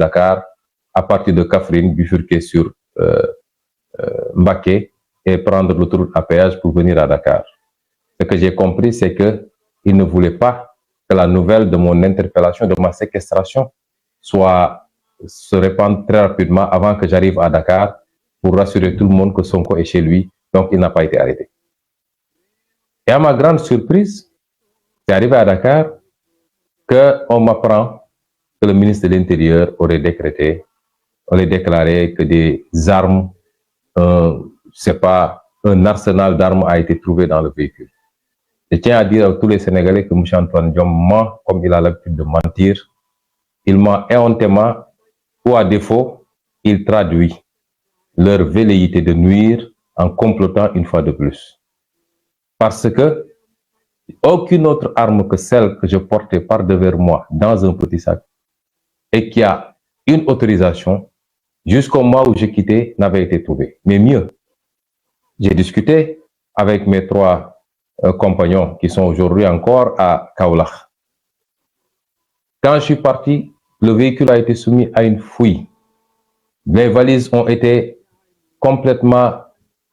Dakar, à partir de Kaffrine, bifurquer sur Mbacké et prendre l'autoroute à péage pour venir à Dakar. Ce que j'ai compris, c'est qu'il ne voulait pas que la nouvelle de mon interpellation, de ma séquestration, se répande très rapidement avant que j'arrive à Dakar pour rassurer tout le monde que Sonko est chez lui, donc il n'a pas été arrêté. Et à ma grande surprise, c'est arrivé à Dakar qu'on m'apprend que le ministre de l'Intérieur aurait déclaré que des armes, c'est pas un arsenal d'armes a été trouvé dans le véhicule. Je tiens à dire à tous les Sénégalais que M. Antoine Diome ment comme il a l'habitude de mentir. Il ment éhontément ou à défaut, il traduit leur velléité de nuire en complotant une fois de plus. Parce que aucune autre arme que celle que je portais par devers moi dans un petit sac et qui a une autorisation jusqu'au mois où j'ai quitté n'avait été trouvée. Mais mieux, j'ai discuté avec mes 3 compagnons qui sont aujourd'hui encore à Kaolack. Quand je suis parti, le véhicule a été soumis à une fouille. Les valises ont été complètement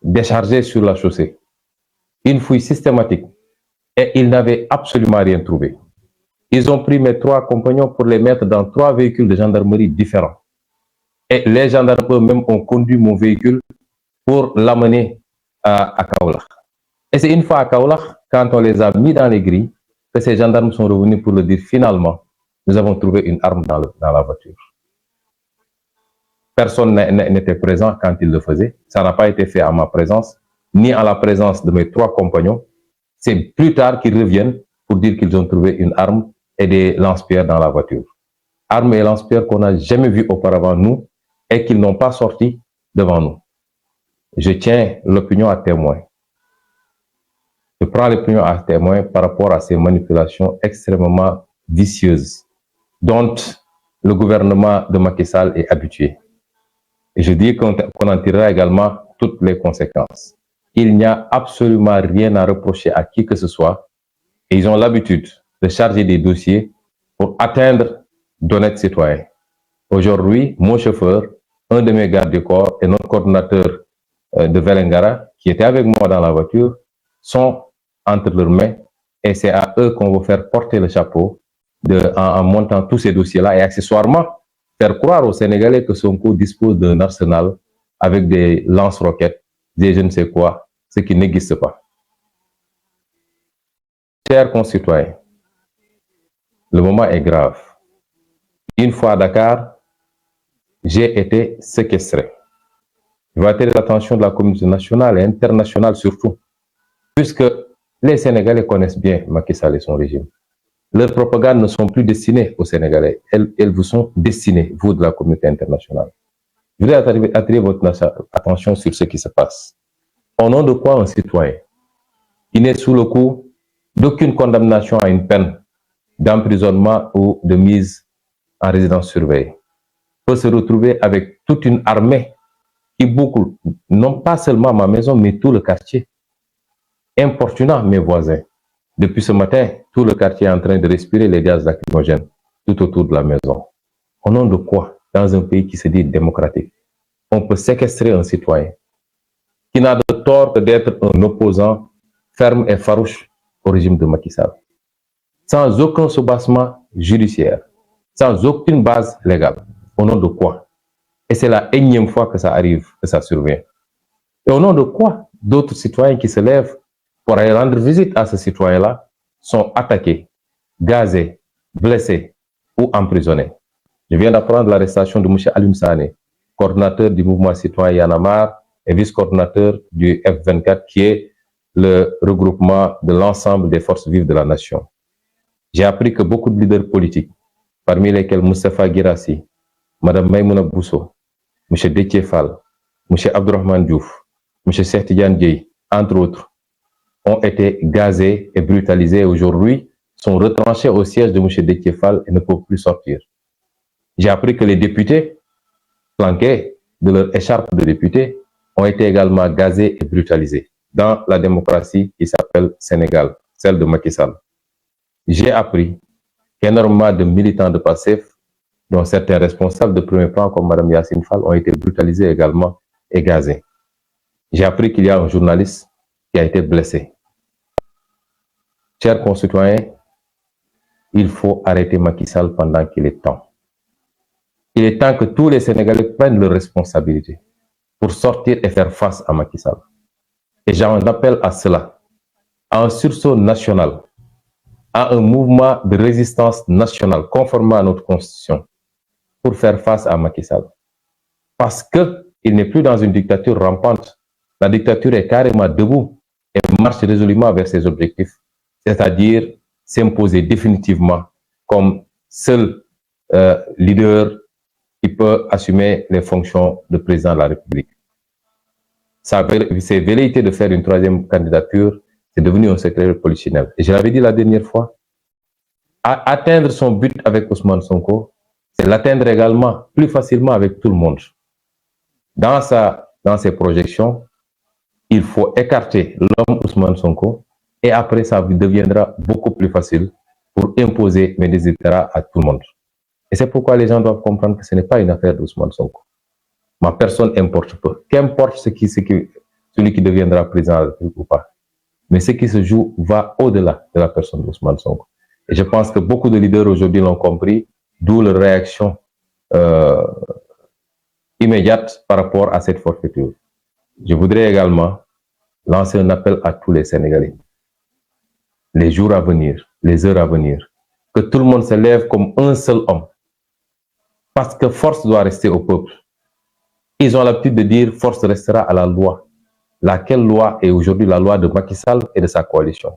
déchargées sur la chaussée. Une fouille systématique. Et ils n'avaient absolument rien trouvé. Ils ont pris mes 3 compagnons pour les mettre dans 3 véhicules de gendarmerie différents. Et les gendarmes eux-mêmes ont conduit mon véhicule pour l'amener à Kaolack. Et c'est une fois à Kaolack, quand on les a mis dans les grilles, que ces gendarmes sont revenus pour le dire finalement, nous avons trouvé une arme dans la voiture. Personne n'était présent quand ils le faisaient. Ça n'a pas été fait à ma présence, ni à la présence de mes 3 compagnons. C'est plus tard qu'ils reviennent pour dire qu'ils ont trouvé une arme et des lance-pierres dans la voiture. Armes et lance-pierres qu'on n'a jamais vues auparavant, nous, et qu'ils n'ont pas sorti devant nous. Je tiens l'opinion à témoin. Je prends l'opinion à témoin par rapport à ces manipulations extrêmement vicieuses dont le gouvernement de Macky Sall est habitué. Et je dis qu'on en tirera également toutes les conséquences. Il n'y a absolument rien à reprocher à qui que ce soit et ils ont l'habitude de charger des dossiers pour atteindre d'honnêtes citoyens. Aujourd'hui, mon chauffeur, un de mes gardes du corps et notre coordinateur de Vélingara, qui était avec moi dans la voiture, sont entre leurs mains et c'est à eux qu'on va faire porter le chapeau en montant tous ces dossiers-là et accessoirement faire croire aux Sénégalais que Sonko dispose d'un arsenal avec des lance-roquettes, des je ne sais quoi, ce qui n'existe pas. Chers concitoyens, le moment est grave. Une fois à Dakar, j'ai été séquestré. Je vais attirer l'attention de la communauté nationale et internationale surtout, puisque les Sénégalais connaissent bien Macky Sall et son régime. Leurs propagandes ne sont plus destinées aux Sénégalais, elles vous sont destinées, vous de la communauté internationale. Je voudrais attirer votre attention sur ce qui se passe. Au nom de quoi un citoyen qui n'est sous le coup d'aucune condamnation à une peine d'emprisonnement ou de mise en résidence surveillée peut se retrouver avec toute une armée qui boucle non pas seulement ma maison, mais tout le quartier, importunant mes voisins. Depuis ce matin, tout le quartier est en train de respirer les gaz lacrymogènes tout autour de la maison. Au nom de quoi, dans un pays qui se dit démocratique, on peut séquestrer un citoyen qui n'a de tort que d'être un opposant ferme et farouche au régime de Macky Sall, sans aucun soubassement judiciaire, sans aucune base légale. Au nom de quoi? Et c'est la énième fois que ça arrive, que ça survient. Et au nom de quoi d'autres citoyens qui se lèvent pour aller rendre visite à ce citoyen-là sont attaqués, gazés, blessés ou emprisonnés? Je viens d'apprendre l'arrestation de M. Alioune Sané, coordinateur du mouvement citoyen Y en a marre et vice-coordinateur du F24, qui est le regroupement de l'ensemble des forces vives de la nation. J'ai appris que beaucoup de leaders politiques, parmi lesquels Moustapha Guirassy, Mme Maïmouna Bousso, M. Déthié Fall, M. Abdourahmane Diouf, M. Cheikh Tidiane Dièye, entre autres, ont été gazés et brutalisés et aujourd'hui sont retranchés au siège de M. Déthié Fall et ne peuvent plus sortir. J'ai appris que les députés, flanqués de leur écharpe de députés, ont été également gazés et brutalisés dans la démocratie qui s'appelle Sénégal, celle de Macky Sall. J'ai appris qu'énormément de militants de PASTEF dont certains responsables de premier plan, comme Mme Yassine Fall, ont été brutalisés également et gazés. J'ai appris qu'il y a un journaliste qui a été blessé. Chers concitoyens, il faut arrêter Macky Sall pendant qu'il est temps. Il est temps que tous les Sénégalais prennent leurs responsabilités pour sortir et faire face à Macky Sall. Et j'en appelle à cela, à un sursaut national, à un mouvement de résistance nationale conformément à notre constitution pour faire face à Macky Sall. Parce qu'il n'est plus dans une dictature rampante. La dictature est carrément debout et marche résolument vers ses objectifs, c'est-à-dire s'imposer définitivement comme seul leader qui peut assumer les fonctions de président de la République. Ses velléités de faire une troisième candidature, c'est devenu un secret polichinelle. Et je l'avais dit la dernière fois, atteindre son but avec Ousmane Sonko, c'est l'atteindre également plus facilement avec tout le monde. Dans ses projections, il faut écarter l'homme Ousmane Sonko et après ça deviendra beaucoup plus facile pour imposer mes desiderata à tout le monde. Et c'est pourquoi les gens doivent comprendre que ce n'est pas une affaire d'Ousmane Sonko. Ma personne importe peu. Qu'importe celui qui deviendra président de la République ou pas. Mais ce qui se joue va au-delà de la personne d'Ousmane Sonko. Et je pense que beaucoup de leaders aujourd'hui l'ont compris, d'où leur réaction immédiate par rapport à cette forfaiture. Je voudrais également lancer un appel à tous les Sénégalais. Les jours à venir, les heures à venir, que tout le monde se lève comme un seul homme. Parce que force doit rester au peuple. Ils ont l'habitude de dire force restera à la loi. Laquelle loi est aujourd'hui la loi de Macky Sall et de sa coalition?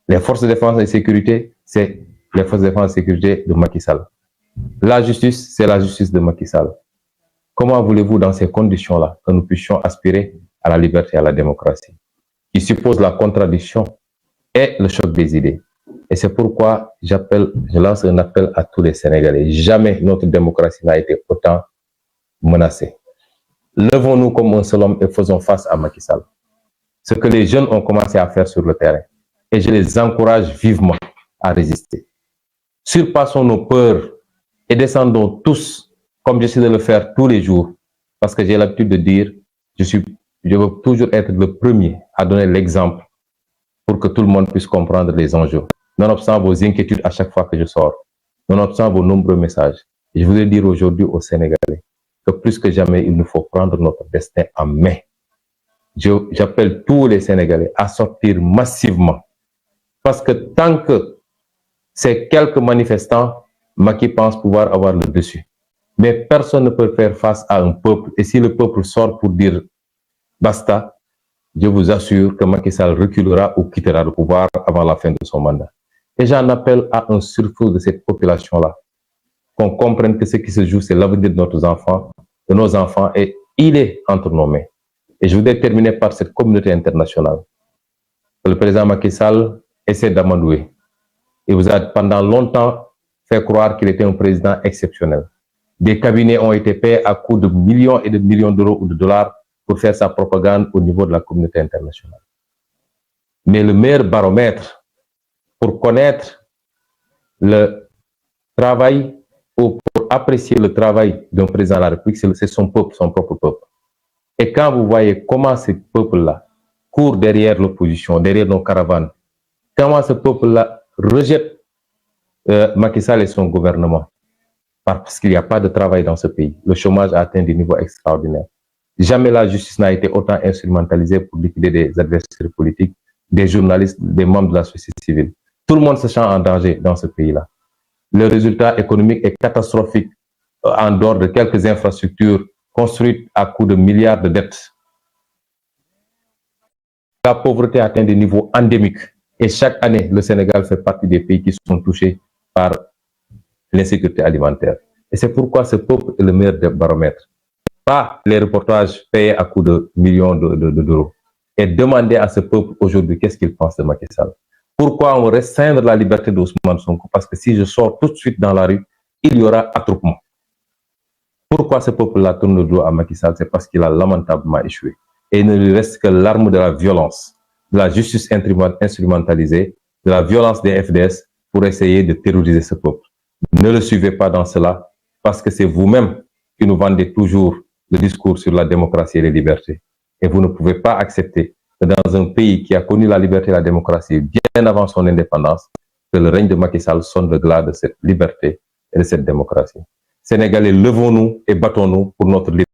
Les forces de défense et de sécurité, c'est les forces de défense et de sécurité de Macky Sall. La justice, c'est la justice de Macky Sall. Comment voulez-vous, dans ces conditions-là, que nous puissions aspirer à la liberté et à la démocratie, qui suppose la contradiction et le choc des idées? Et c'est pourquoi je lance un appel à tous les Sénégalais. Jamais notre démocratie n'a été autant menacée. Levons-nous comme un seul homme et faisons face à Macky Sall. Ce que les jeunes ont commencé à faire sur le terrain. Et je les encourage vivement à résister. Surpassons nos peurs et descendons tous, comme j'essaie de le faire tous les jours, parce que j'ai l'habitude de dire, je veux toujours être le premier à donner l'exemple pour que tout le monde puisse comprendre les enjeux. Nonobstant vos inquiétudes à chaque fois que je sors, nonobstant vos nombreux messages, je voudrais dire aujourd'hui aux Sénégalais que plus que jamais, il nous faut prendre notre destin en main. J'appelle tous les Sénégalais à sortir massivement. Parce que tant que c'est quelques manifestants, Macky pense pouvoir avoir le dessus. Mais personne ne peut faire face à un peuple. Et si le peuple sort pour dire basta, je vous assure que Macky Sall reculera ou quittera le pouvoir avant la fin de son mandat. Et j'en appelle à un sursaut de cette population-là. Qu'on comprenne que ce qui se joue, c'est l'avenir de nos enfants, et il est entre nos mains. Et je voudrais terminer par cette communauté internationale. Le président Macky Sall essaie d'amadouer. Il vous a pendant longtemps fait croire qu'il était un président exceptionnel. Des cabinets ont été payés à coût de millions et de millions d'euros ou de dollars pour faire sa propagande au niveau de la communauté internationale. Mais le meilleur baromètre pour connaître le travail ou pour apprécier le travail d'un président de la République, c'est son peuple, son propre peuple. Et quand vous voyez comment ce peuple-là court derrière l'opposition, derrière nos caravanes, comment ce peuple-là rejette Macky Sall et son gouvernement, parce qu'il n'y a pas de travail dans ce pays. Le chômage a atteint des niveaux extraordinaires. Jamais la justice n'a été autant instrumentalisée pour liquider des adversaires politiques, des journalistes, des membres de la société civile. Tout le monde se sent en danger dans ce pays-là. Le résultat économique est catastrophique en dehors de quelques infrastructures construites à coût de milliards de dettes. La pauvreté atteint des niveaux endémiques. Et chaque année, le Sénégal fait partie des pays qui sont touchés par l'insécurité alimentaire. Et c'est pourquoi ce peuple est le meilleur baromètre. Pas les reportages payés à coût de millions d'euros. Et demander à ce peuple aujourd'hui qu'est-ce qu'il pense de Macky Sall. Pourquoi on restreindre la liberté d'Ousmane Sonko? Parce que si je sors tout de suite dans la rue, il y aura attroupement. Pourquoi ce peuple-là tourne le dos à Macky Sall? C'est parce qu'il a lamentablement échoué. Et il ne lui reste que l'arme de la violence, de la justice instrumentalisée, de la violence des FDS pour essayer de terroriser ce peuple. Ne le suivez pas dans cela, parce que c'est vous-même qui nous vendez toujours le discours sur la démocratie et les libertés. Et vous ne pouvez pas accepter que dans un pays qui a connu la liberté et la démocratie bien avant son indépendance, que le règne de Macky Sall sonne le glas de cette liberté et de cette démocratie. Sénégalais, levons-nous et battons-nous pour notre liberté.